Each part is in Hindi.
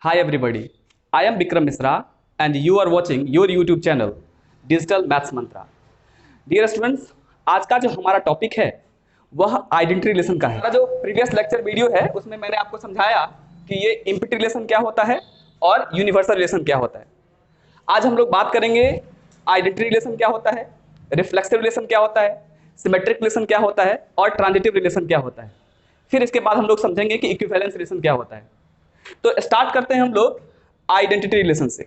Hi everybody, I am Bikram Misra and you are watching your YouTube channel Digital Maths Mantra. Dear students, आज का जो हमारा टॉपिक है वह आइडेंटिटी रिलेशन का है। हमारा जो प्रीवियस लेक्चर वीडियो है उसमें मैंने आपको समझाया कि ये इम्पिटी रिलेशन क्या होता है और यूनिवर्सल रिलेशन क्या होता है। आज हम लोग बात करेंगे आइडेंटिटी रिलेशन क्या होता है, रिफ्लेक्सिव रिलेशन क्या होता है, सिमेट्रिक रिलेशन क्या होता है और ट्रांजिटिव रिलेशन क्या होता है। फिर इसके बाद हम लोग समझेंगे कि इक्विवेलेंस रिलेशन क्या होता है। तो स्टार्ट करते हैं हम लोग आइडेंटिटी रिलेशन से।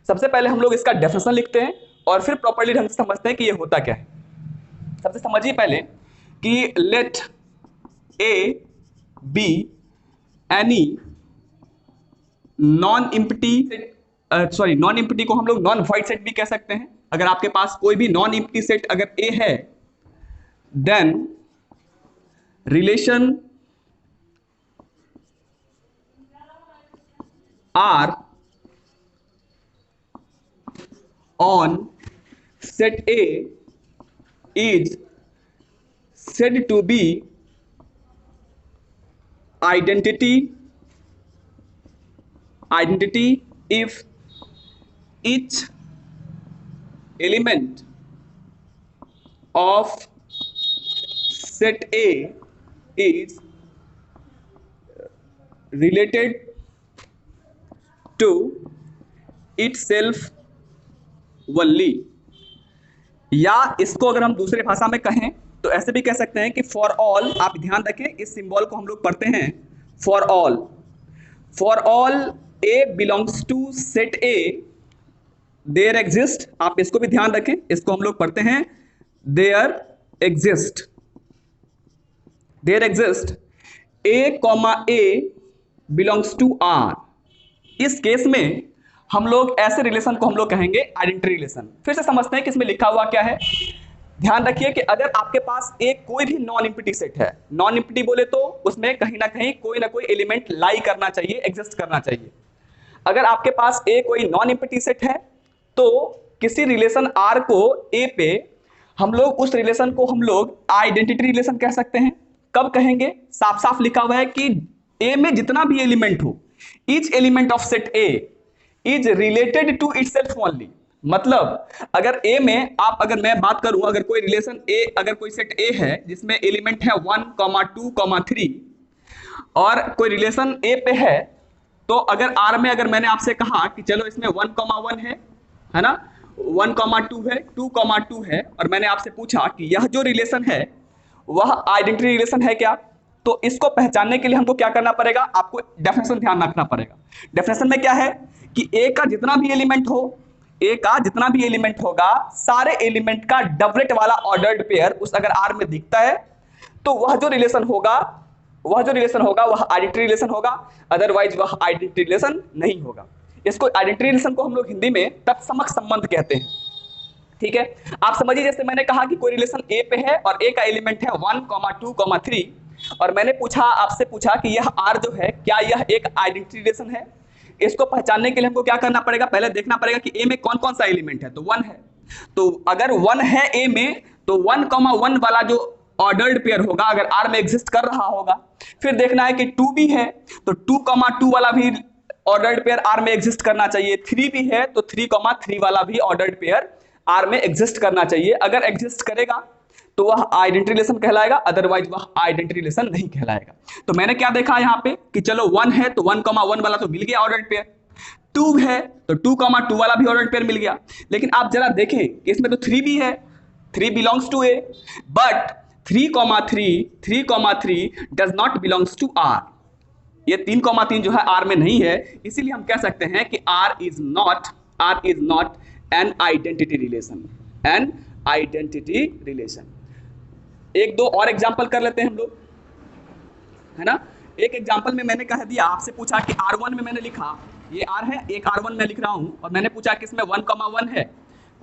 सबसे पहले हम लोग इसका डेफिनेशन लिखते हैं और फिर प्रॉपर्ली ढंग से समझते हैं कि ये होता क्या है। सबसे समझिए पहले कि let A B any non empty को हम लोग नॉन वॉइड सेट भी कह सकते हैं। अगर आपके पास कोई भी नॉन इम्पटी सेट अगर ए है then relation R on set A is said to be identity if each element of set A is related to itself only। या इसको अगर हम दूसरे भाषा में कहें तो ऐसे भी कह सकते हैं कि फॉर ऑल। आप ध्यान रखें इस सिंबल को हम लोग पढ़ते हैं for all A belongs to set A there exist. आप इसको भी ध्यान रखें, इसको हम लोग पढ़ते हैं there exist A comma A belongs to R. इस केस में हम लोग ऐसे रिलेशन को हम लोग कहेंगे आइडेंटिटी रिलेशन। फिर से समझते हैं कि इसमें लिखा हुआ क्या है। ध्यान रखिए कि अगर आपके पास एक कोई भी नॉन इम्पिटी सेट है, नॉन इम्पिटी बोले तो उसमें कहीं ना कहीं कोई ना कोई एलिमेंट लाई करना चाहिए, एग्जिस्ट करना चाहिए। अगर आपके पास ए कोई नॉन इम्पिटी सेट है तो किसी रिलेशन आर को ए पे हम लोग उस रिलेशन को हम लोग आइडेंटिटी रिलेशन कह सकते हैं। कब कहेंगे? साफ साफ लिखा हुआ है कि ए में जितना भी एलिमेंट हो, each element of set A is related to itself only। मतलब अगर A में अगर मैं बात करूं, अगर कोई रिलेशन A, अगर कोई सेट A है जिसमें एलिमेंट है 1, 2, 3 और कोई रिलेशन A पे है, तो अगर R में अगर मैंने आपसे कहा कि चलो इसमें 1, 1 है ना, 1, 2 है, 2, 2 है, और मैंने आपसे पूछा कि यह जो रिलेशन है वह आइडेंटिटी रिलेशन है क्या, तो इसको पहचानने के लिए हमको क्या करना पड़ेगा? आपको डेफिनेशन ध्यान रखना पड़ेगा। डेफिनेशन में क्या है कि ए का जितना भी एलिमेंट होगा, सारे एलिमेंट का डबलेट वाला ऑर्डर्ड पेयर उस अगर आर में दिखता है तो वह जो रिलेशन होगा वह आइडेंटिटी रिलेशन होगा, अदरवाइज वह आइडेंटिटी रिलेशन नहीं होगा। इसको आइडेंटिटी रिलेशन को हम लोग हिंदी में तत्समक संबंध कहते हैं। ठीक है, आप समझिए जैसे मैंने कहा कि कोई रिलेशन ए पे है और ए का एलिमेंट है 1, 2, 3 और मैंने आपसे पूछा कि यह R जो है क्या यह एक आइडेंटिटी रिलेशन है। इसको पहचानने के लिए हमको क्या करना पड़ेगा? पहले देखना पड़ेगा कि A में कौन कौन सा एलिमेंट है। तो 1 है, तो अगर 1 है A में तो 1, 1 वाला जो ऑर्डर्ड पेयर होगा अगर R में एग्जिस्ट कर रहा होगा। फिर देखना है कि 2 भी है तो 2, 2 वाला भी ऑर्डर्ड पेयर R में एग्जिस्ट करना चाहिए। 3 भी है तो 3, 3 वाला भी ऑर्डर्ड पेयर R में एग्जिस्ट करना चाहिए। अगर एग्जिस्ट करेगा तो वह आइडेंटिटी रिलेशन कहलाएगा, अदरवाइज वह आइडेंटिटी रिलेशन नहीं कहलाएगा। तो मैंने क्या देखा यहाँ पे कि चलो 1 है तो 1, 1 वाला तो मिल गया ऑर्डर्ड पेयर, 2 है तो 2, 2 वाला भी ऑर्डर्ड पेयर मिल गया। लेकिन आप जरा देखें कि इसमें तो 3 भी है, 3 belongs to A, but 3, 3 does not belongs to R. ये 3, 3 जो है आर में नहीं है, इसीलिए हम कह सकते हैं कि R is not an identity relation. एक दो और एग्जांपल कर लेते हैं हम लोग, है ना। एक एग्जांपल में मैंने कह दिया, आपसे पूछा कि R1 में मैंने लिखा ये R है, एक R1 में लिख रहा हूं और मैंने पूछा कि इसमें 1, 1 है,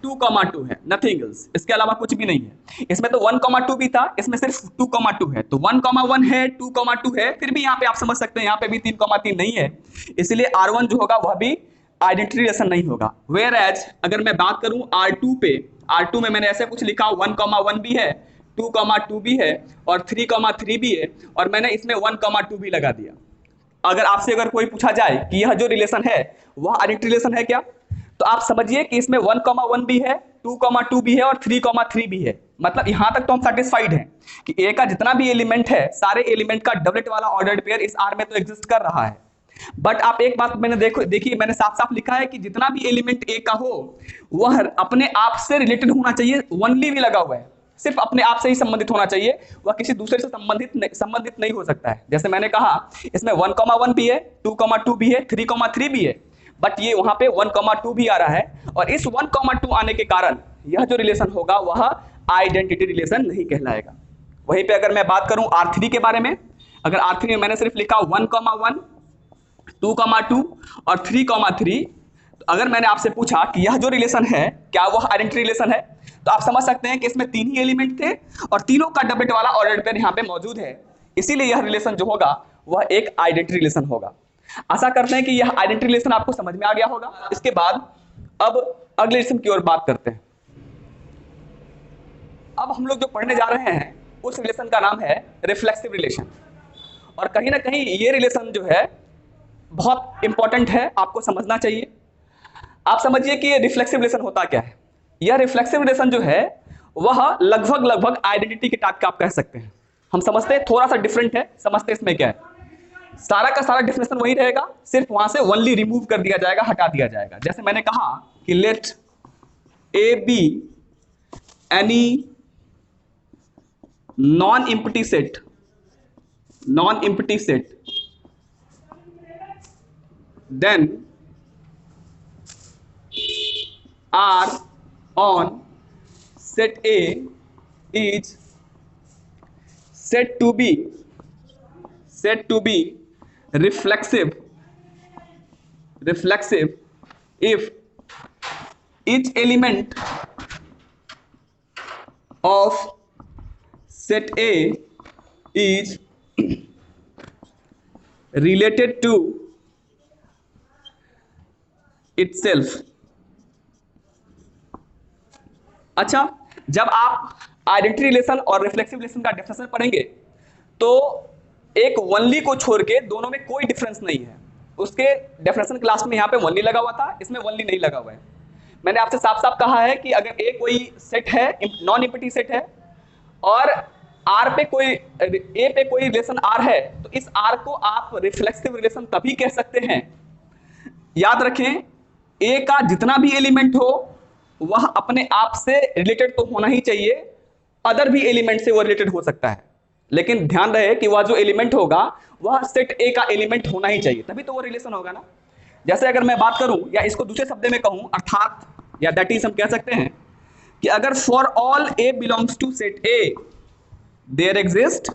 2, 2 है, नथिंग एल्स, इसके अलावा कुछ भी नहीं है। इसमें तो 1, 2 भी था, इसमें सिर्फ 2, 2 है। तो 1, 1 है, 2, 2 है, फिर भी यहाँ पे आप समझ सकते हैं यहाँ पे भी 3, 3 नहीं है, इसलिए R1 जो होगा वह भी आइडेंटिटी रिलेशन नहीं होगा। वेयर एज अगर मैं बात करूं R2 पे, R2 में मैंने ऐसे कुछ लिखा 1, 1 भी है, 2, 2 भी है और 3, 3 भी है और मैंने इसमें 1, 2 भी लगा दिया। अगर आपसे अगर कोई पूछा जाए कि यह जो रिलेशन है वह आइडेंटिटी रिलेशन है क्या, तो आप समझिए कि इसमें 1,1 भी है, 2,2 भी है और 3,3 भी है। मतलब यहां तक तो हम सेटिस्फाइड हैं कि ए का जितना भी एलिमेंट है सारे एलिमेंट का डबलेट वाला ऑर्डर्ड पेयर इस आर में तो एग्जिस्ट कर रहा है। बट आप एक बात मैंने देखिए मैंने साफ साफ लिखा है कि जितना भी एलिमेंट ए का हो वह अपने आप से रिलेटेड होना चाहिए, ओनली भी लगा हुआ है, सिर्फ अपने आप से ही संबंधित होना चाहिए, वह किसी दूसरे से संबंधित नहीं हो सकता है। जैसे मैंने कहा इसमें 1,1 भी है, 2,2 भी है, 3,3 भी है, बट ये वहां पे 1,2 भी आ रहा है और इस 1,2 आने के कारण यह जो रिलेशन होगा वह आइडेंटिटी रिलेशन नहीं कहलाएगा। वहीं पे अगर मैं बात करूं R3 के बारे में, अगर R3 में मैंने सिर्फ लिखा 1,1, 2,2 और 3,3, तो अगर मैंने आपसे पूछा कि यह जो रिलेशन है क्या वह आइडेंटिटी रिलेशन है, तो आप समझ सकते हैं कि इसमें 3 ही एलिमेंट थे और तीनों का डबलेट वाला ऑर्डर्ड पेयर यहाँ पे मौजूद है, इसीलिए यह रिलेशन जो होगा वह एक आइडेंटिटी रिलेशन होगा। आशा करते हैं कि यह आइडेंटिटी रिलेशन आपको समझ में आ गया होगा। इसके बाद अब अगले रिलेशन की ओर बात करते हैं। अब हम लोग जो पढ़ने जा रहे हैं उस रिलेशन का नाम है रिफ्लेक्सिव रिलेशन, और कहीं ना कहीं ये रिलेशन जो है बहुत इंपॉर्टेंट है, आपको समझना चाहिए। आप समझिए कि ये रिफ्लेक्सिव रिलेशन होता क्या है। यह रिफ्लेक्सिव रिलेशन जो है वह लगभग आइडेंटिटी के टाइप का आप कह सकते हैं। हम समझते हैं थोड़ा सा डिफरेंट है, समझते हैं इसमें क्या है। सारा का सारा डेफिनेशन वही रहेगा, सिर्फ वहां से ओनली रिमूव कर दिया जाएगा, हटा दिया जाएगा। जैसे मैंने कहा कि let A B any non empty set then R on set A is said to be reflexive if each element of set A is related to itself। अच्छा, जब आप आइडेंटिटी रिलेशन और रिफ्लेक्सिव रिलेशन का डेफिनेशन पढ़ेंगे तो एक वनली को छोड़ के दोनों में कोई डिफरेंस नहीं है। उसके डेफिनेशन क्लास में यहाँ पे वनली लगा हुआ था, इसमें वनली नहीं लगा हुआ है। मैंने आपसे साफ साफ कहा है कि अगर ए कोई सेट है, नॉन एम्प्टी सेट है, और आर पे कोई ए पे कोई रिलेशन आर है, तो इस आर को आप रिफ्लेक्सिव रिलेशन तभी कह सकते हैं। याद रखें, ए का जितना भी एलिमेंट हो वह अपने आप से रिलेटेड तो होना ही चाहिए, अदर भी एलिमेंट से वो रिलेटेड हो सकता है, लेकिन ध्यान रहे कि वह जो एलिमेंट होगा वह सेट ए का एलिमेंट होना ही चाहिए, तभी तो वो रिलेशन होगा ना। जैसे अगर मैं बात करूं या इसको दूसरे शब्द में कहूं, अर्थात या दैट इज हम कह सकते हैं कि अगर for all A belongs to set A there exist,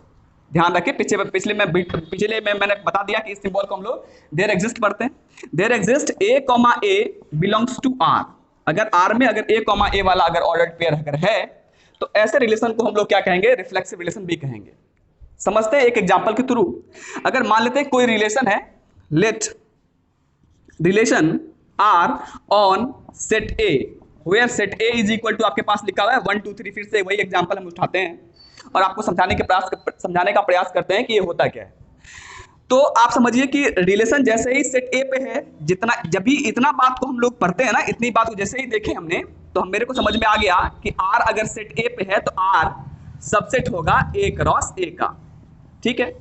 ध्यान रखें पिछले में मैंने बता दिया कि इस सिंबल को हम लोग देयर एग्जिस्ट पढ़ते हैं। There exist A comma A belongs to R, अगर आर में अगर ए कॉमा ए वाला अगर ऑर्डर्ड पेयर अगर है तो ऐसे रिलेशन को हम लोग क्या कहेंगे, रिफ्लेक्सिव रिलेशन भी कहेंगे। समझते हैं एक एग्जांपल के थ्रू। अगर मान लेते हैं कोई रिलेशन है, let relation R on set A where set A is equal to, आपके पास लिखा हुआ है 1 2 3, फिर से वही एग्जांपल हम उठाते हैं और आपको समझाने का प्रयास करते हैं कि ये होता क्या है। तो आप समझिए कि रिलेशन जैसे ही सेट ए पे है, जब भी इतना बात को हम लोग पढ़ते हैं ना, इतनी बात को जैसे ही देखे हमने तो मेरे को समझ में आ गया कि आर अगर सेट ए पे है तो आर सबसेट होगा ए क्रॉस ए का। ठीक है,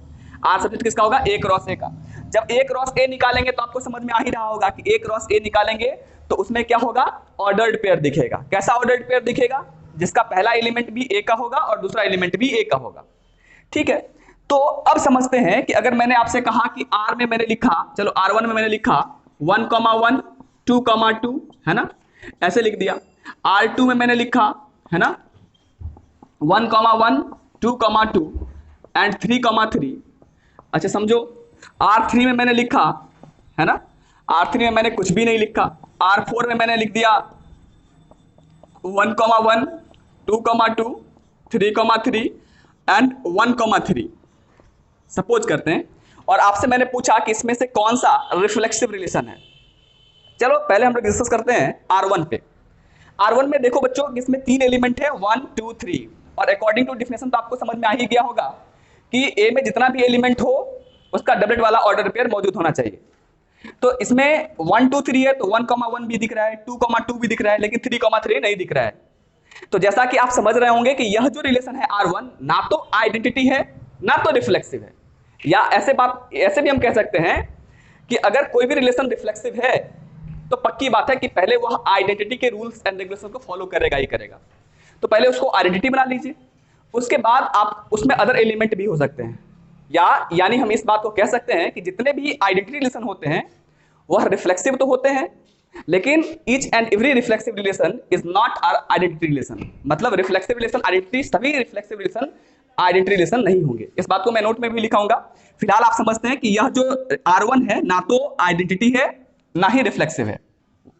आर सबसेट किसका होगा, ए क्रॉस ए का। जब ए क्रॉस ए निकालेंगे तो आपको समझ में आ ही रहा होगा कि ए क्रॉस ए निकालेंगे तो उसमें क्या होगा, ऑर्डर्ड पेयर दिखेगा। कैसा ऑर्डर्ड पेयर दिखेगा, जिसका पहला एलिमेंट भी ए का होगा और दूसरा एलिमेंट भी ए का होगा। ठीक है, तो अब समझते हैं कि अगर मैंने आपसे कहा कि आर में मैंने लिखा, चलो R1 में मैंने लिखा 1,1 2,2 है ना, ऐसे लिख दिया। R2 में मैंने लिखा है ना 1,1 2,2 एंड 3,3। अच्छा समझो, R3 में मैंने लिखा है ना, R3 में मैंने कुछ भी नहीं लिखा। R4 में मैंने लिख दिया 1,1 2,2 3,3 एंड 1,3 सपोज करते हैं, और आपसे मैंने पूछा कि इसमें से कौन सा रिफ्लेक्सिव रिलेशन है। चलो पहले हम लोग डिस्कस करते हैं R1 पे। R1 में देखो बच्चों, इसमें 3 एलिमेंट है 1 2 3, और अकॉर्डिंग टू डिफिनेशन तो आपको समझ में आ ही गया होगा कि ए में जितना भी एलिमेंट हो उसका डबलेट वाला ऑर्डर पेयर मौजूद होना चाहिए। तो इसमें 1 2 3 है तो 1,1 भी दिख रहा है, 2,2 भी दिख रहा है, लेकिन 3,3 नहीं दिख रहा है। तो जैसा कि आप समझ रहे होंगे कि यह जो रिलेशन है R1 ना तो आइडेंटिटी है ना तो रिफ्लेक्सिव है, या ऐसे भी हम कह सकते हैं कि अगर कोई भी रिलेशन रिफ्लेक्सिव है तो पक्की बात है कि पहले वह आइडेंटिटी के रूल्स एंड रेगुलेशन को फॉलो करेगा ही करेगा। तो पहले उसको आइडेंटिटी बना लीजिए, उसके बाद आप उसमें अदर एलिमेंट भी हो सकते हैं, यानी हम इस बात को कह सकते हैं कि जितने भी आइडेंटिटी रिलेशन होते हैं वह रिफ्लेक्सिव तो होते हैं, लेकिन each and every reflexive relation is not R identity relation. मतलब रिफ्लेक्सिव रिलेशन आइडेंटिटी, सभी रिफ्लेक्सिव रिलेशन आइडेंटिटी रिलेशन नहीं होंगे। इस बात को मैं नोट में भी लिखाऊंगा। फिलहाल आप समझते हैं कि यह जो R1 है ना तो आइडेंटिटी है ना ही रिफ्लेक्सिव है।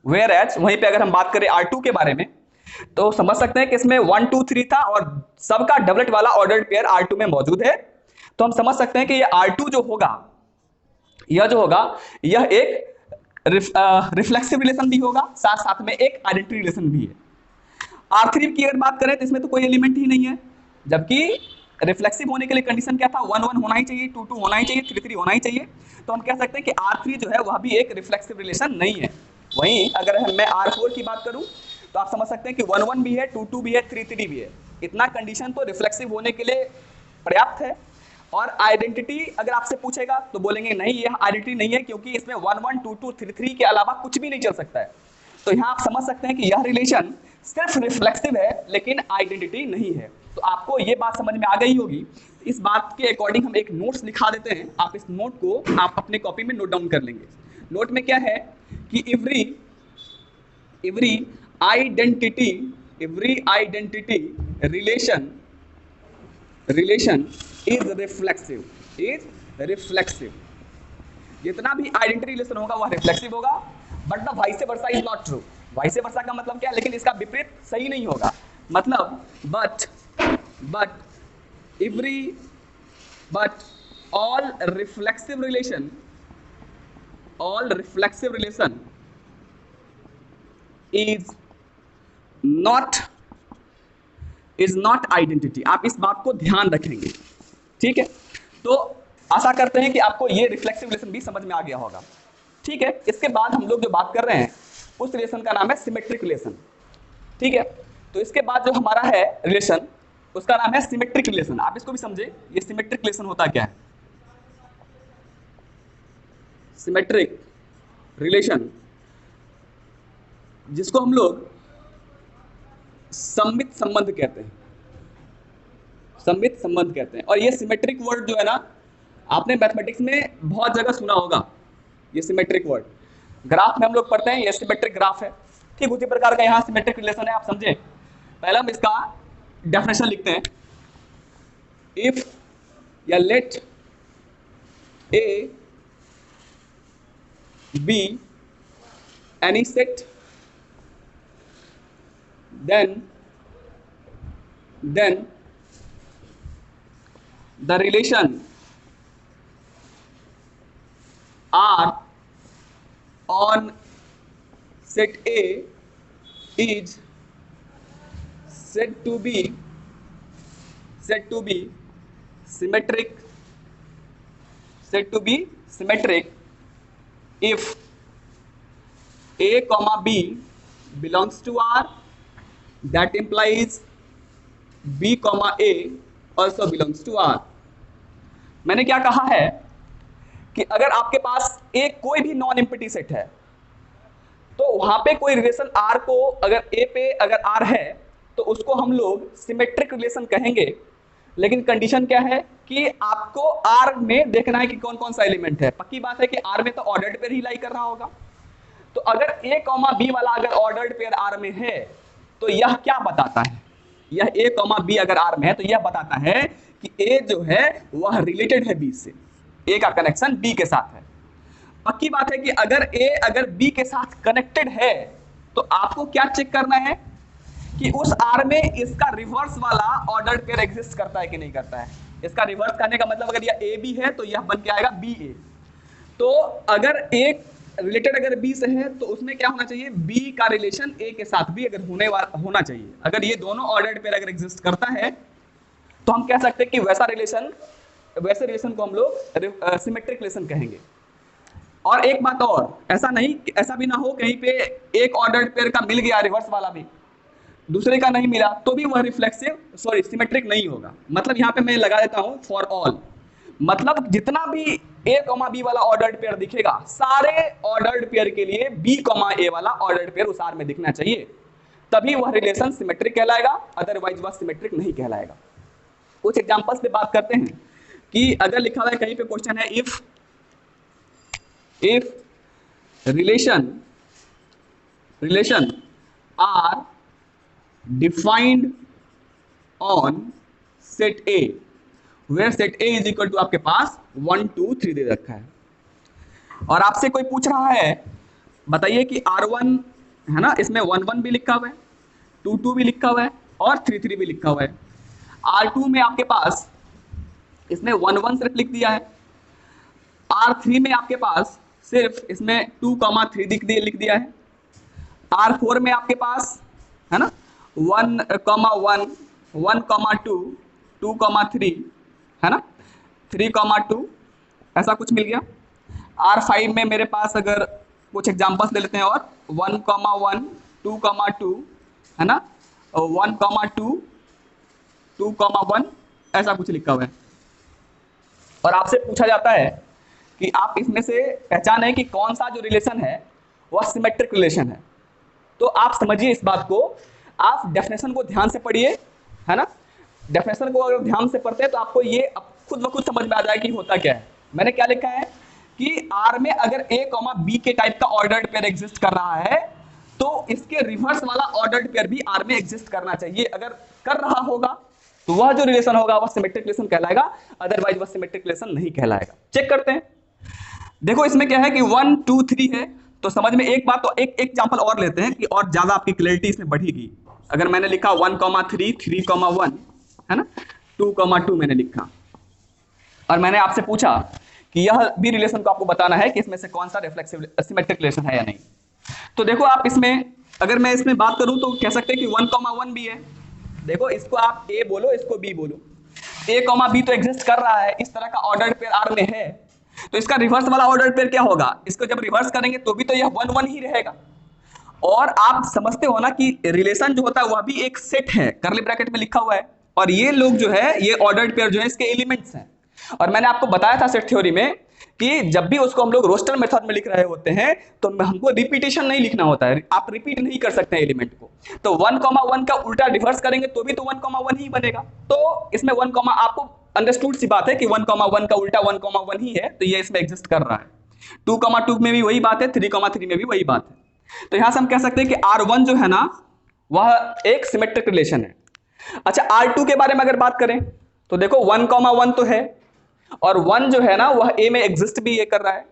वेयर एज वहीं पे अगर हम बात करें R2 के बारे में तो समझ सकते हैं कि इसमें 1 2 3 था और सबका डबलेट वाला ऑर्डर्ड पेयर R2 में मौजूद है। तो हम समझ सकते हैं कि यह R2 जो होगा यह एक रिफ्लेक्सिव रिलेशन भी होगा, साथ साथ में एक आइडेंटिटी रिलेशन भी है। R3 की अगर बात करें तो इसमें तो कोई एलिमेंट ही नहीं है, जबकि रिफ्लेक्सिव होने के लिए कंडीशन क्या था, 1 1 होना ही चाहिए, 2 2 होना ही चाहिए, 3 3 होना ही चाहिए। तो हम कह सकते हैं कि R3 जो है वह भी एक रिफ्लेक्सिव रिलेशन नहीं है। वहीं अगर मैं R4 की बात करूं तो आप समझ सकते हैं कि 1 1 भी है, 2 2 भी है, 3 3 भी है। इतना कंडीशन तो रिफ्लेक्सिव होने के लिए पर्याप्त है। और आइडेंटिटी अगर आपसे पूछेगा तो बोलेंगे नहीं, यह आइडेंटिटी नहीं है, क्योंकि इसमें 1 1 2 2 3 3 के अलावा कुछ भी नहीं चल सकता है। तो यहां आप समझ सकते हैं कि यह रिलेशन सिर्फ रिफ्लेक्सिव है लेकिन आइडेंटिटी नहीं है। तो आपको यह बात समझ में आ गई होगी। इस बात के अकॉर्डिंग हम एक नोट्स लिखा देते हैं, आप इस नोट को आप अपने कॉपी में नोट डाउन कर लेंगे। नोट में क्या है कि every identity relation is reflexive. जितना भी आइडेंटिटी रिलेशन होगा वह रिफ्लेक्सिव होगा, but the vice versa is not true. Vice versa का मतलब क्या है, लेकिन इसका विपरीत सही नहीं होगा। मतलब but all reflexive relation is not identity। आप इस बात को ध्यान रखेंगे, ठीक है। तो आशा करते हैं कि आपको ये रिफ्लेक्सिव रिलेशन भी समझ में आ गया होगा, ठीक है। इसके बाद हम लोग जो बात कर रहे हैं उस रिलेशन का नाम है सिमेट्रिक रिलेशन, ठीक है। तो इसके बाद जो हमारा है रिलेशन उसका नाम है सिमेट्रिक रिलेशन। आप इसको भी समझे, ये सिमेट्रिक रिलेशन होता क्या है। सिमेट्रिक रिलेशन जिसको हम लोग सममित संबंध कहते हैं, सममित संबंध कहते हैं। और ये सिमेट्रिक वर्ड जो है ना, आपने मैथमेटिक्स में बहुत जगह सुना होगा ये सिमेट्रिक वर्ड। ग्राफ में हम लोग पढ़ते हैं, ये सिमेट्रिक ग्राफ है, ठीक उसी प्रकार का यहाँ सिमेट्रिक रिलेशन है। आप समझे, पहले हम इसका डेफिनेशन लिखते हैं। इफ या let A B any set then the relation R on set A is said to be symmetric if A comma B belongs to R, that implies B comma A also belongs to R। मैंने क्या कहा है कि अगर आपके पास एक कोई भी नॉन एम्प्टी सेट है तो वहां पे कोई रिलेशन R को अगर A पे अगर R है तो उसको हम लोग सिमेट्रिक रिलेशन कहेंगे। लेकिन कंडीशन क्या है कि आपको R में देखना है कि कौन कौन सा एलिमेंट है। पक्की बात है कि R में तो ऑर्डर्ड पेयर ही लाई कर रहा होगा। तो अगर A कॉमा B वाला अगर ऑर्डर्ड पेयर R में है तो यह क्या बताता है, यह A कॉमा B अगर R में है तो यह बताता है कि A जो है वह रिलेटेड है B से, A का कनेक्शन B के साथ है। पक्की बात है कि अगर A अगर B के साथ कनेक्टेड है तो आपको क्या चेक करना है कि उस R में इसका रिवर्स वाला ऑर्डर्ड पेयर एग्जिस्ट करता है कि नहीं करता है। इसका रिवर्स करने का मतलब अगर यह AB है तो यह बन के आएगा BA। तो अगर एक रिलेटेड अगर B से है तो उसमें क्या होना चाहिए, B का रिलेशन A के साथ भी अगर होना चाहिए। अगर ये दोनों ऑर्डर्ड पेयर अगर एग्जिस्ट करता है तो हम कह सकते हैं कि वैसा रिलेशन वैसे रिलेशन को हम लोग सिमेट्रिक रिलेशन कहेंगे। और एक बात और, ऐसा भी ना हो कहीं पे एक ऑर्डर्ड पेयर का मिल गया रिवर्स वाला भी, दूसरे का नहीं मिला, तो भी वह सिमेट्रिक नहीं होगा। मतलब यहाँ पे मैं लगा देता हूं फॉर ऑल, मतलब जितना भी ए कॉमा बी वाला ऑर्डर्ड पेयर दिखेगा, सारे ऑर्डर्ड पेयर के लिए बी कॉमा ए वाला ऑर्डर्ड पेयर उस आर में दिखना चाहिए, तभी वह रिलेशन सिमेट्रिक कहलाएगा, अदरवाइज वह सिमेट्रिक नहीं कहलाएगा। कुछ एग्जांपल्स पे बात करते हैं कि अगर लिखा हुआ है कहीं पे क्वेश्चन है, if relation R defined on set A where set A is equal to आपके पास 1 2 3 दे रखा है, और आपसे कोई पूछ रहा है बताइए कि R1 है ना, इसमें 1 1 भी लिखा हुआ है, 2 2 भी लिखा हुआ है और 3 3 भी लिखा हुआ है। R2 में आपके पास इसमें 1 1 सिर्फ लिख दिया है, R3 में आपके पास सिर्फ इसमें 2 3 लिख दिया है, R4 में आपके पास है ना 1 1 1 2 2 3 है ना 3 2 ऐसा कुछ मिल गया। R5 में मेरे पास अगर कुछ एग्जांपल्स ले लेते हैं, और 1 1 2 2 है ना 1 2 2 1 ऐसा कुछ लिखा हुआ है। और आपसे पूछा जाता है कि आप इसमें से पहचाने कि कौन सा जो रिलेशन है वह सिमेट्रिक रिलेशन है। तो आप समझिए इस बात को, आप डेफिनेशन को ध्यान से पढ़िए, है ना। डेफिनेशन को अगर ध्यान से पढ़ते हैं तो आपको ये खुद ब खुद समझ में आ जाए कि होता क्या है। मैंने क्या लिखा है कि आर में अगर ए कॉमा बी के टाइप का ऑर्डर्ड पेयर एग्जिस्ट कर रहा है तो इसके रिवर्स वाला ऑर्डर्ड पेयर भी आर में एग्जिस्ट करना चाहिए। अगर कर रहा होगा तो वह जो रिलेशन होगा वह सिमेट्रिक रिलेशन कहलाएगा, अदरवाइज वह सिमेट्रिक रिलेशन नहीं कहलाएगा। चेक करते हैं, देखो इसमें क्या है कि 1 2 3 है, तो समझ में एक बात, तो एक एग्जांपल और लेते हैं कि और ज्यादा आपकी क्लैरिटी इसमें बढ़ेगी। अगर मैंने लिखा 1 3 3 1 है ना 2 2 मैंने लिखा, और मैंने आपसे पूछा कि यह भी रिलेशन को आपको बताना है कि इसमें से कौन सा रिफ्लेक्सिव सिमेट्रिक रिलेशन है या नहीं। तो देखो आप इसमें, अगर मैं इसमें बात करूं तो कह सकते हैं कि 1 1 भी है। देखो इसको आप ए बोलो, इसको बी बोलो, ए कॉमा बी तो एग्जिस्ट कर रहा है, इस तरह का ऑर्डर्ड पेयर आर में है, तो इसका रिवर्स वाला ऑर्डर्ड पेयर क्या होगा, इसको जब रिवर्स करेंगे तो भी तो यह 1 1 ही रहेगा। और आप समझते हो ना कि रिलेशन जो होता है वह भी एक सेट है, करली ब्रैकेट में लिखा हुआ है, और ये लोग जो है ये ऑर्डर्ड पेयर जो है इसके एलिमेंट्स हैं। और मैंने आपको बताया था सेट थ्योरी में कि जब भी उसको हम लोग रोस्टर मेथड में लिख रहे होते हैं तो हमको रिपीटेशन नहीं लिखना होता है, आप रिपीट नहीं कर सकते हैं एलिमेंट को। तो 1 1 का उल्टा रिवर्स करेंगे तो भी तो 1 1 ही बनेगा। तो इसमें 1 आपको अंडरस्टूड सी बात है कि 1 1 का उल्टा 1 1 ही है, तो ये इसमें एग्जिस्ट कर रहा है। 2 2 में भी वही बात है, 3 3 में भी वही बात है। तो यहां से हम कह सकते हैं कि R1 जो है ना वह एक सिमेट्रिक रिलेशन है। अच्छा R2 के बारे में अगर बात करें तो देखो 1 1 तो है, और 1 जो है ना वह ए में एग्जिस्ट भी ये कर रहा है,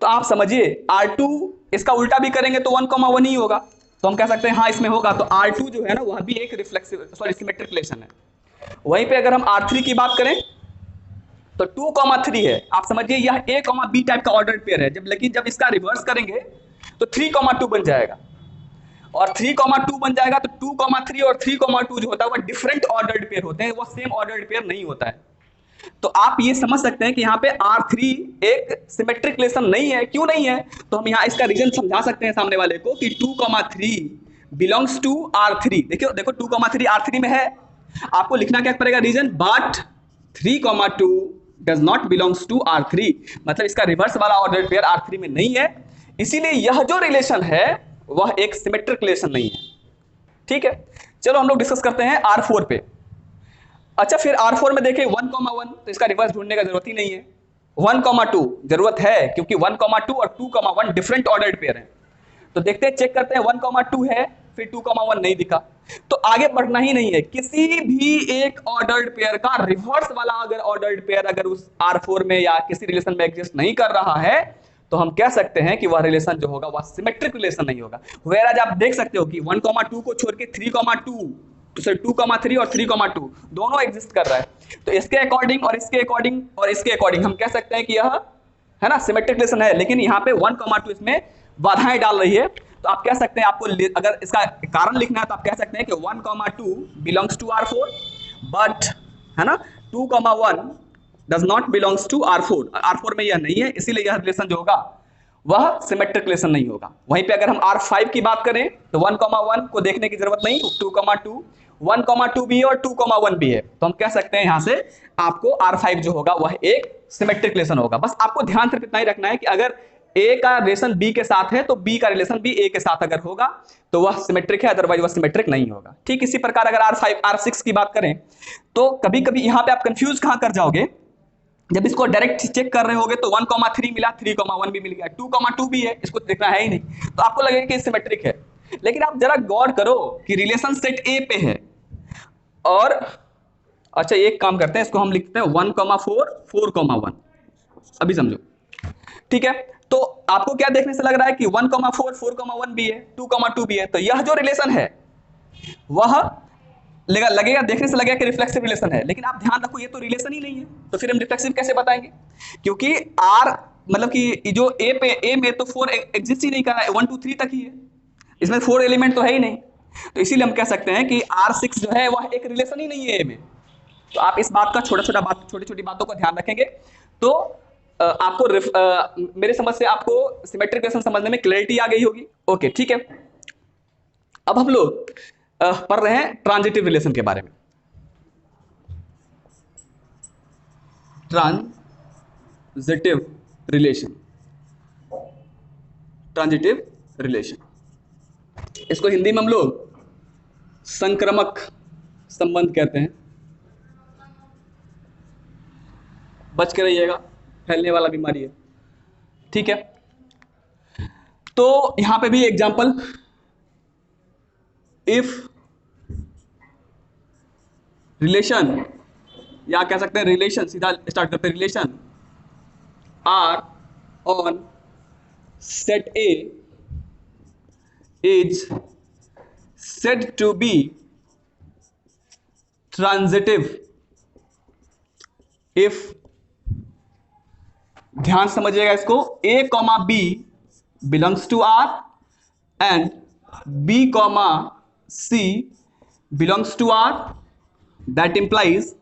तो आप समझिए R2 इसका उल्टा भी करेंगे तो 1 1 ही होगा, तो हम कह सकते हैं हाँ इसमें होगा। तो R2 जो है ना वह भी एक सिमेट्रिक रिलेशन है। वहीं पे अगर हम R3 की बात करें तो 2 3 है, आप समझिए यह ए कॉमा बी टाइप का ऑर्डर्ड पेयर है, लेकिन जब इसका रिवर्स करेंगे तो 3 2 बन जाएगा, और 3 2 बन जाएगा। तो 2 3 और 3 2 जो होता है वह डिफरेंट ऑर्डर्ड पेयर होते हैं, वह सेम ऑर्डर्ड पेयर नहीं होता है। तो आप ये समझ सकते हैं कि यहाँ पे R3 एक सिमेट्रिक रिलेशन नहीं है। क्यों नहीं है, तो हम यहाँ इसका रीजन समझा सकते हैं सामने वाले को कि 2 3 बिलोंग्स टू R3। देखो 2 3 R3 में है, आपको लिखना क्या पड़ेगा reason, but 3 2 does not belongs to R3, मतलब इसका रिवर्स वाला ऑर्डर्ड पेयर R3 में नहीं है, इसीलिए यह जो रिलेशन है वह एक सिमेट्रिक रिलेशन नहीं है। ठीक है, चलो हम लोग डिस्कस करते हैं R4 पे। अच्छा फिर R4 में देखें 1 1 तो इसका रिवर्स ढूंढने का जरूरत ही नहीं है। 1 2 जरूरत है क्योंकि 1 2 और 2 1 डिफरेंट ऑर्डर्ड पेयर हैं। तो देखते हैं, चेक करते हैं, 1 2 है, फिर 2 1 नहीं दिखा, तो आगे बढ़ना ही नहीं है। किसी भी एक ऑर्डर्ड पेयर का रिवर्स वाला अगर ऑर्डर्ड पेयर अगर उस R4 में या किसी रिलेशन में एग्जिस्ट नहीं कर रहा है तो हम कह सकते हैं कि वह रिलेशन जो होगा वह सिमेट्रिक रिलेशन नहीं होगा। वेयर आप देख सकते हो कि 1 2 को छोड़ के 3 2 तो 2 3 और 3 2 दोनों एग्जिस्ट कर रहा है, तो इसके अकॉर्डिंग और इसके अकॉर्डिंग और इसके अकॉर्डिंग हम कह सकते हैं कि यह है ना सिमेट्रिक रिलेशन है। लेकिन यहाँ पे 1 2 इसमें बाधाएं डाल रही है, तो आप कह सकते हैं, आपको अगर इसका कारण लिखना है तो आप कह सकते हैं कि 1 2 बिलोंग्स टू R4 बट है ना 2 1 does not belongs to R4, R4 में यह नहीं है, इसीलिए यह रिलेशन जो होगा वह सिमेट्रिक रिलेशन नहीं होगा। वहीं पे अगर हम R5 की बात करें तो 1,1 को देखने की जरूरत नहीं, 2,2 1,2 भी है और 2,1 भी है, तो हम कह सकते हैं यहां से आपको R5 जो होगा वह एक सिमेट्रिक रिलेशन होगा। बस आपको ध्यान सिर्फ इतना ही रखना है कि अगर A का रिलेशन B के साथ है तो B का रिलेशन भी A के साथ अगर होगा तो वह सिमेट्रिक है, अदरवाइज वह सिमेट्रिक नहीं होगा। ठीक इसी प्रकार अगर R5 R6 की बात करें तो कभी कभी यहां पे आप कंफ्यूज कहां कर जाओगे, जब इसको डायरेक्ट चेक कर रहे होगे तो 1,3 मिला, 3,1 भी मिल गया, 2,2 भी है, इसको देखना है ही नहीं, तो आपको लगेगा कि सिमेट्रिक है। लेकिन आप जरा गौर करो कि रिलेशन सेट ए पे है और अच्छा एक काम करते हैं, इसको हम लिखते हैं 1,4 4,1, अभी समझो। ठीक है, तो आपको क्या देखने से लग रहा है कि 1,4 4,1 भी है, 2,2 भी है, तो यह जो रिलेशन है वह लगेगा देखने से लगेगा कि रिफ्लेक्सिव रिलेशन है, लेकिन आप ध्यान रखो ये तो रिलेशन ही नहीं है, तो फिर हम रिफ्लेक्सिव कैसे बताएंगे? क्योंकि R मतलब कि जो ए में तो 4 एग्जिस्ट ही नहीं कर रहा है, 1 2 3 तक ही है, इसमें 4 एलिमेंट तो है ही नहीं, तो इसीलिए हम कह सकते हैं कि R6 जो है वह एक रिलेशन ही नहीं है ए में। तो आप इस बात का छोटी छोटी बातों का ध्यान रखेंगे तो आपको मेरे समझ से आपको सिमेट्रिक रिलेशन समझने में क्लैरिटी आ गई होगी। ओके ठीक है, अब हम लोग पढ़ रहे हैं ट्रांजिटिव रिलेशन के बारे में। ट्रांजिटिव रिलेशन, ट्रांजिटिव रिलेशन, इसको हिंदी में हम लोग संक्रामक संबंध कहते हैं। बच के रहिएगा, फैलने वाला बीमारी है। ठीक है, तो यहां पे भी एग्जांपल, इफ रिलेशन, या कह सकते हैं रिलेशन, सीधा स्टार्ट करते हैं, relation R on set A is said to be transitive if, ध्यान समझिएगा इसको, A, B belongs to R and B, C belongs to R, that implies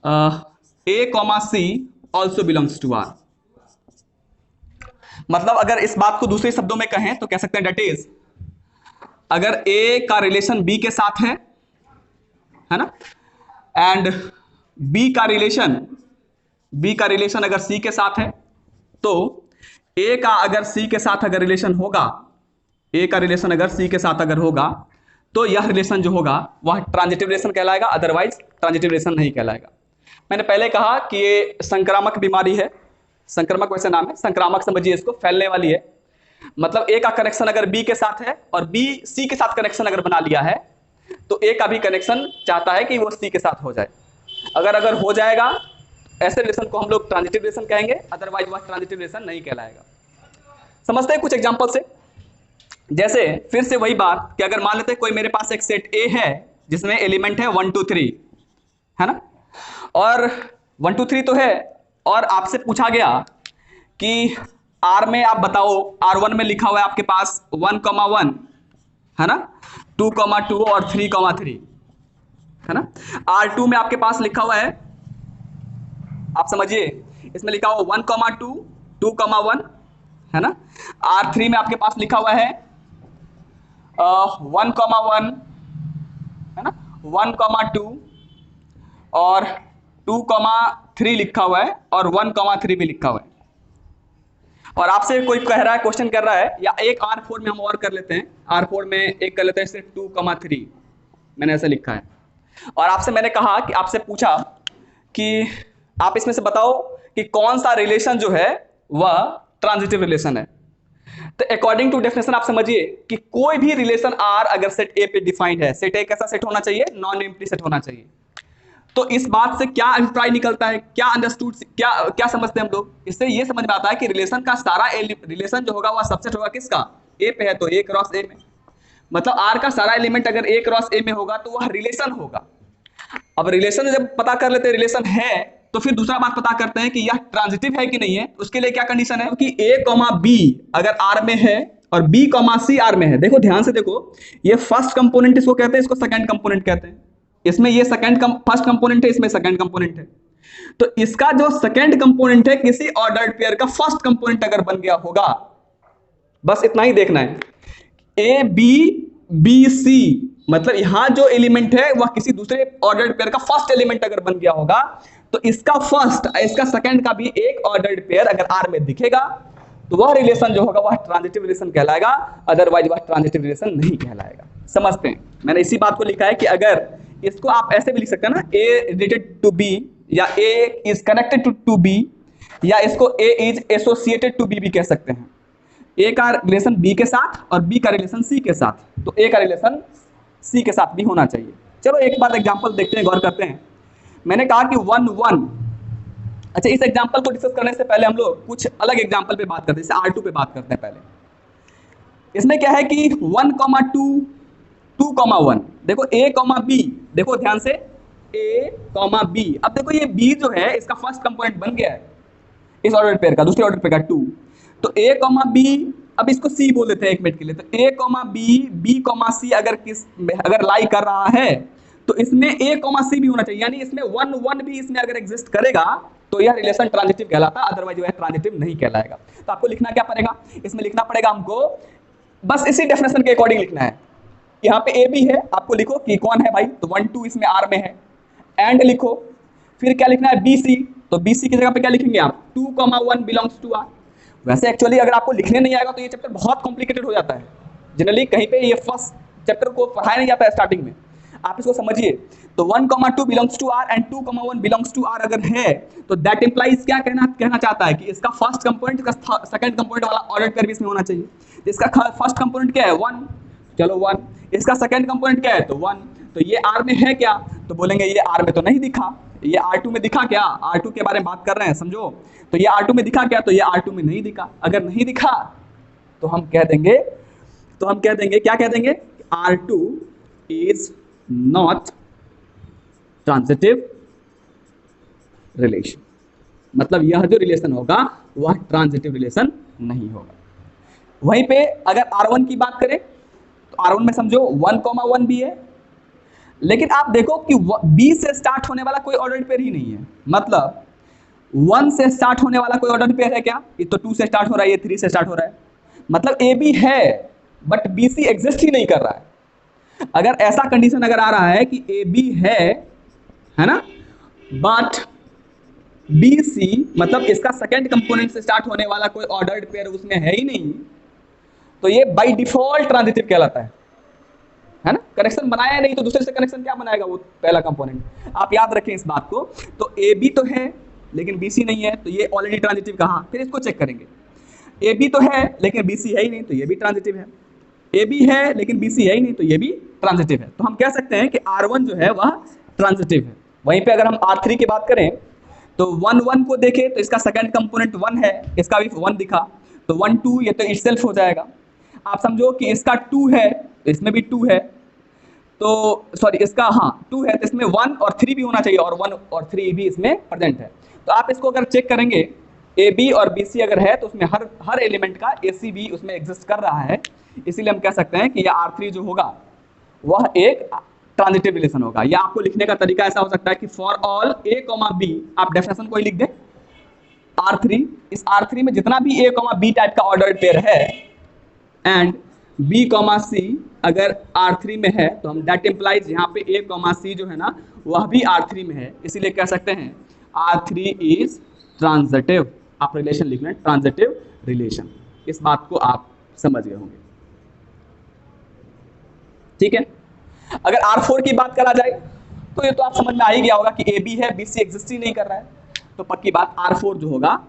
A, C also belongs to R। मतलब अगर इस बात को दूसरे शब्दों में कहें तो कह सकते हैं डेट इज, अगर A का रिलेशन B के साथ है ना, एंड B का रिलेशन अगर C के साथ है, तो A का अगर C के साथ अगर रिलेशन होगा, A का रिलेशन अगर C के साथ अगर होगा तो यह रिलेशन जो होगा वह ट्रांजिटिव रिलेशन कहलाएगा, अदरवाइज ट्रांजिटिव रिलेशन नहीं कहलाएगा। मैंने पहले कहा कि ये संक्रामक बीमारी है, संक्रामक वैसे नाम है, संक्रामक समझिए इसको, फैलने वाली है। मतलब A का कनेक्शन अगर B के साथ है और B C के साथ कनेक्शन अगर बना लिया है तो A का भी कनेक्शन चाहता है कि वो C के साथ हो जाए। अगर हो जाएगा ऐसे रिलेशन को हम लोग ट्रांजिटिव रिलेशन कहेंगे, अदरवाइज वह ट्रांजिटिव रिलेशन नहीं कहलाएगा। समझते हैं कुछ एग्जांपल से। जैसे फिर से वही बात कि अगर मान लेते हैं कोई मेरे पास एक सेट A है जिसमें एलिमेंट है 1 2 3, है ना, और 1 2 3 तो है, और आपसे पूछा गया कि R में आप बताओ, R1 में लिखा हुआ है आपके पास 1,1, है ना, 2,2 और 3,3, है ना। R2 में आपके पास लिखा हुआ है, आप समझिए, इसमें लिखा हुआ 1,2 2,1, है ना। R3 में आपके पास लिखा हुआ है 1,1, है ना, 1,2 और 2,3 लिखा हुआ है और 1,3 भी लिखा हुआ है। और आपसे कोई कह रहा है, क्वेश्चन कर रहा है, या एक R4 में हम और कर लेते हैं, R4 में एक कर लेते हैं सिर्फ 2,3, मैंने ऐसा लिखा है। और आपसे मैंने कहा कि आपसे पूछा कि आप इसमें से बताओ कि कौन सा रिलेशन जो है वह ट्रांजिटिव रिलेशन है। तो अकॉर्डिंग टू डेफिनेशन आप समझिए कि कोई भी रिलेशन R अगर सेट A पे डिफाइंड है, सेट A कैसा सेट होना चाहिए, नॉन एम्प्टी सेट होना चाहिए। तो इस बात से क्या अभिप्राय निकलता है, क्या अंडरस्टूड, क्या समझते हैं हम लोग? इससे ये समझ में आता है कि रिलेशन का सारा रिलेशन जो होगा वह सबसेट होगा किसका, A पे है तो A क्रॉस A में, मतलब R का सारा एलिमेंट अगर A क्रॉस A में होगा तो वह रिलेशन होगा। अब रिलेशन जब पता कर लेते हैं रिलेशन है, तो फिर दूसरा बात पता करते हैं कि यह ट्रांजिटिव है कि नहीं है। उसके लिए क्या कंडीशन है कि A, B अगर R में है और B, C R में है। देखो ध्यान से देखो, ये फर्स्ट कंपोनेंट इसको कहते हैं, इसको सेकंड कंपोनेंट कहते हैं। इसमें ये फर्स्ट कंपोनेंट है, इसमें सेकंड कंपोनेंट है। तो इसका जो सेकेंड कंपोनेंट है किसी ऑर्डर्ड पेयर का फर्स्ट कंपोनेंट अगर बन गया होगा, बस इतना ही देखना है, ए बी बी सी, मतलब यहां जो एलिमेंट है वह किसी दूसरे ऑर्डर्ड पेयर का फर्स्ट एलिमेंट अगर बन गया होगा, तो इसका फर्स्ट इसका सेकंड का भी एक ऑर्डर्ड पेयर अगर आर में दिखेगा, तो वह रिलेशन जो होगा वह ट्रांजिटिव रिलेशन कहलाएगा, अदरवाइज वह ट्रांजिटिव रिलेशन नहीं कहलाएगा। समझते हैं, मैंने इसी बात को लिखा है कि अगर इसको आप ऐसे भी लिख सकते हैं ना, ए रिलेटेड टू बी, या ए इज कनेक्टेड टू बी, या इसको ए इज एसोसिएटेड टू बी भी कह सकते हैं। ए का रिलेशन बी के साथ और बी का रिलेशन सी के साथ, तो ए का रिलेशन सी के साथ भी होना चाहिए। चलो एक बार एग्जांपल देखते हैं, गौर करते हैं। मैंने कहा कि 1 1। अच्छा, इस एग्जांपल को डिस्कस करने से पहले हम लोग कुछ अलग एग्जांपल पे बात करते हैं, जैसे R2 पे बात करते हैं। पहले इसमें क्या है कि 1 2 2 1, देखो A B, देखो ध्यान से A B। अब देखो ये B जो है इसका फर्स्ट कंपोनेंट बन गया है इस ऑर्डर पेयर का, दूसरे ऑर्डर पेयर का 2, तो A B, अब इसको C बोल देते हैं एक मिनट के लिए। तो A B C अगर लाई कर रहा है तो इसमें A C भी होना चाहिए, यानी इसमें 1 1 भी इसमें अगर एग्जिस्ट करेगा तो यह रिलेशन ट्रांजिटिव कहलाता, अदरवाइज यह ट्रांजिटिव नहीं कहलाएगा। तो आपको लिखना क्या पड़ेगा, इसमें लिखना पड़ेगा हमको बस इसी डेफिनेशन के अकॉर्डिंग लिखना है। यहाँ पे ए बी है, आपको लिखो कि कौन है भाई, तो 1 2 इसमें आर में है, एंड लिखो। फिर क्या लिखना है, बी सी, तो बी सी की जगह पे क्या लिखेंगे आप, 2 1 बिलोंग्स टू आर। वैसे एक्चुअली अगर आपको लिखने नहीं आएगा तो ये चैप्टर बहुत कॉम्प्लिकेटेड हो जाता है। जनरली कहीं पे ये फर्स्ट चैप्टर को पढ़ाया नहीं जाता है स्टार्टिंग में, आप इसको समझिए। तो 1 2 belongs to R and 2 1 belongs to R अगर है, तो दैट इंप्लाइज क्या कहना चाहता है कि इसका फर्स्ट कंपोनेंट का सेकंड कंपोनेंट वाला ऑर्डर पेयर भी इसमें होना चाहिए। इसका फर्स्ट कंपोनेंट क्या है, 1, चलो 1, इसका सेकंड कंपोनेंट क्या है, तो 1, तो ये आर में है क्या, तो बोलेंगे ये आर में तो नहीं दिखा, ये R2 में दिखा क्या, R2 के बारे में बात कर रहे हैं समझो, तो ये R2 में दिखा क्या, तो ये R2 में नहीं दिखा। अगर नहीं दिखा तो हम कह देंगे क्या कह देंगे, R2 is not transitive relation, मतलब यह जो रिलेशन होगा वह ट्रांजिटिव रिलेशन नहीं होगा। वहीं पे अगर R1 की बात करें तो R1 में समझो 1 1 भी है, लेकिन आप देखो कि B से स्टार्ट होने वाला कोई ऑर्डर्ड पेयर ही नहीं है, मतलब 1 से स्टार्ट होने वाला कोई ऑर्डर्ड पेयर है क्या, ये तो 2 से स्टार्ट हो रहा है, ये 3 से स्टार्ट हो रहा है, मतलब AB है बट BC एग्जिस्ट ही नहीं कर रहा है। अगर ऐसा कंडीशन अगर आ रहा है कि AB है ना, बट BC मतलब इसका सेकंड कंपोनेंट से स्टार्ट होने वाला कोई ऑर्डर्ड पेयर उसमें है ही नहीं, तो ये बाय डिफॉल्ट ट्रांजिटिव कहलाता है ना। कनेक्शन बनाया नहीं तो दूसरे से कनेक्शन क्या बनाएगा, वो पहला कंपोनेंट, आप याद रखें इस बात को। तो AB तो है लेकिन BC नहीं है, तो ये ऑलरेडी ट्रांजिटिव कहा। फिर इसको चेक करेंगे, AB तो है लेकिन BC है ही नहीं, तो ये भी ट्रांजिटिव है। AB है लेकिन BC है ही नहीं, तो ये भी ट्रांजिटिव है। तो हम कह सकते हैं कि R1 जो है वह ट्रांजिटिव है। वहीं पे अगर हम R3 की बात करें तो 1 1 को देखें तो इसका सेकंड कंपोनेंट 1 है, इसका भी 1 दिखा, तो 1 2 ये तो इटसेल्फ हो जाएगा। आप समझो कि इसका 2 है तो इसमें भी 2 है, तो सॉरी इसका 2 है तो इसमें 1 और 3 भी होना चाहिए, और 1 और 3 भी इसमें प्रेजेंट है। तो आप इसको अगर चेक करेंगे AB और BC अगर है तो उसमें हर एलिमेंट का AC भी उसमें एग्जिस्ट कर रहा है, इसीलिए हम कह सकते हैं कि यह R3 जो होगा वह एक ट्रांजिटिव रिलेशन होगा। या आपको लिखने का तरीका ऐसा हो सकता है कि फॉर ऑल A, B, आप डेफिनेशन को ही लिख दें R3, इस R3 में जितना भी A, B टाइप का ऑर्डर्ड पेयर है एंड B, C अगर R3 में है, तो हम दैट इंप्लाइज यहाँ पे A, C जो है ना वह भी R3 में है, इसीलिए कह सकते हैं R3 इज ट्रांजिटिव। आप रिलेशन लिखना है ट्रांजिटिव रिलेशन, इस बात को आप समझ गए होंगे, ठीक है। अगर R4 की बात करा जाए तो ये तो आप समझ में आ ही गया होगा कि AB है, BC एग्जिस्ट ही नहीं कर रहा है, तो पक्की बात R4 जो होगा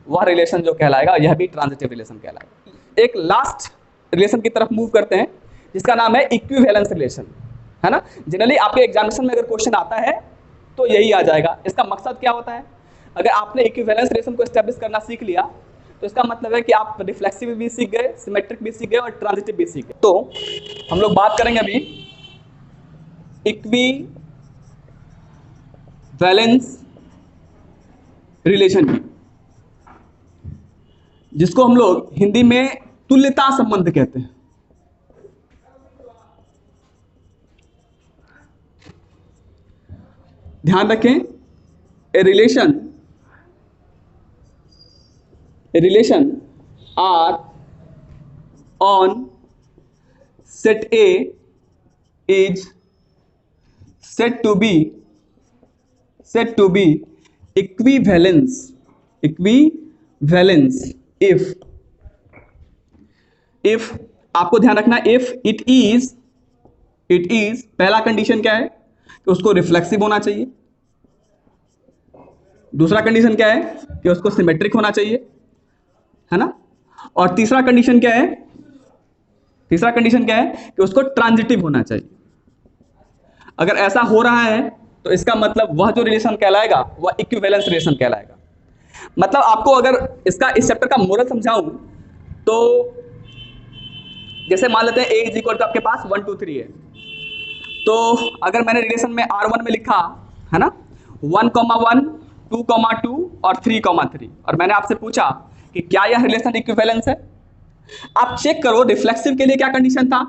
वह रिलेशन जो कहलाएगा यह भी ट्रांजिटिव रिलेशन कहलाएगा। एक लास्ट रिलेशन की तरफ मूव करते हैं जिसका नाम है इक्विवेलेंस रिलेशन, है ना। जनरली आपके एग्जामिनेशन में अगर क्वेश्चन आता है तो यही आ जाएगा। इसका मकसद क्या होता है, अगर आपने इक्विवेलेंस रिलेशन को एस्टैब्लिश करना सीख लिया तो इसका मतलब है कि आप रिफ्लेक्सिव भी सीख गए, सिमेट्रिक भी सीख गए और ट्रांजिटिव भी सीख गए। तो हम लोग बात करेंगे अभी इक्विवेलेंस रिलेशन की, जिसको हम लोग हिंदी में तुल्यता संबंध कहते हैं। ध्यान रखें, a relation R on set A is said to be equivalence if आपको ध्यान रखना, if it is पहला कंडीशन क्या है कि उसको रिफ्लेक्सिव होना चाहिए, दूसरा कंडीशन क्या है कि उसको सिमेट्रिक होना चाहिए, है ना, और तीसरा कंडीशन क्या है कि उसको ट्रांजिटिव होना चाहिए। अगर ऐसा हो रहा है तो इसका मतलब वह जो रिलेशन कहलाएगा वह इक्विवेलेंस रिलेशन कहलाएगा। मतलब आपको अगर इसका इस चैप्टर का मोरल समझाऊं तो जैसे मान लेते हैं a इज इक्वल टू आपके पास 1 2 3 है, तो अगर मैंने रिलेशन में R1 में लिखा है ना 1, 1, 2, 2 और 3, 3 और मैंने आपसे पूछा कि क्या यह रिलेशन इक्विवेलेंस है। आप चेक करो रिफ्लेक्सिव के लिए क्या कंडीशन था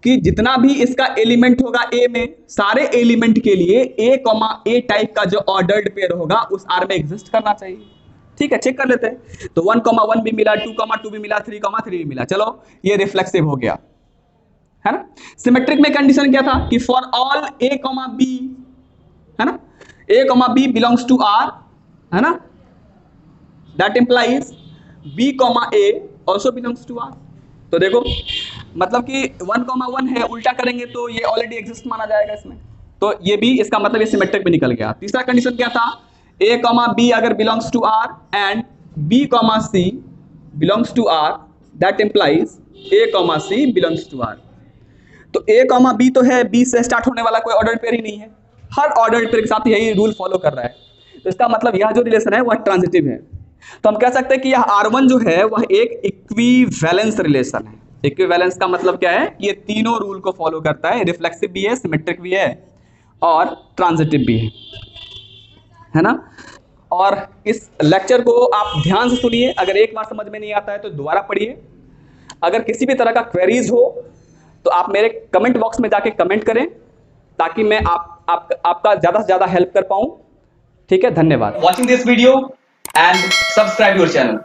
कि जितना भी इसका एलिमेंट होगा A में, सारे एलिमेंट के लिए A टाइप का जो ऑर्डर्ड पेयर होगा उस R में एग्जिस्ट करना चाहिए। ठीक है, चेक कर लेते हैं। तो 1, 1 भी मिला, 2, 2 भी मिला, 3, 3 भी मिला। चलो ये रिफ्लेक्सिव हो गया, है ना। सिमेट्रिक में कंडीशन क्या था कि फॉर ऑल A, B, है ना, A, B belongs to R, है ना, that implies B, A also belongs to R। तो देखो मतलब कि 1, 1 है, उल्टा करेंगे तो ये ऑलरेडी एग्जिस्ट माना जाएगा इसमें, तो ये भी इसका मतलब ये सिमेट्रिक भी निकल गया। तीसरा कंडीशन क्या था, A, B अगर belongs to R and B, C belongs to R, that implies A, C belongs to R। तो A, B तो है, B से स्टार्ट होने वाला कोई ऑर्डर्ड पेयर ही नहीं है, हर ऑर्डर्ड पेयर के साथ यही रूल फॉलो कर रहा है, तो इसका मतलब यह जो रिलेशन है वह ट्रांजिटिव है। तो हम कह सकते हैं कि यह R1 जो है वह एक इक्विवेलेंस रिलेशन है। इक्विवेलेंस का मतलब क्या है, ये तीनों रूल को फॉलो करता है, रिफ्लेक्सिव भी है, सिमेट्रिक भी है और ट्रांजिटिव भी है ना। और इस लेक्चर को आप ध्यान से सुनिए, अगर एक बार समझ में नहीं आता है तो दोबारा पढ़िए। अगर किसी भी तरह का क्वेरीज हो तो आप मेरे कमेंट बॉक्स में जाके कमेंट करें ताकि मैं आपका ज्यादा से ज्यादा हेल्प कर पाऊं। ठीक है, धन्यवाद। Watching this video and subscribe your channel.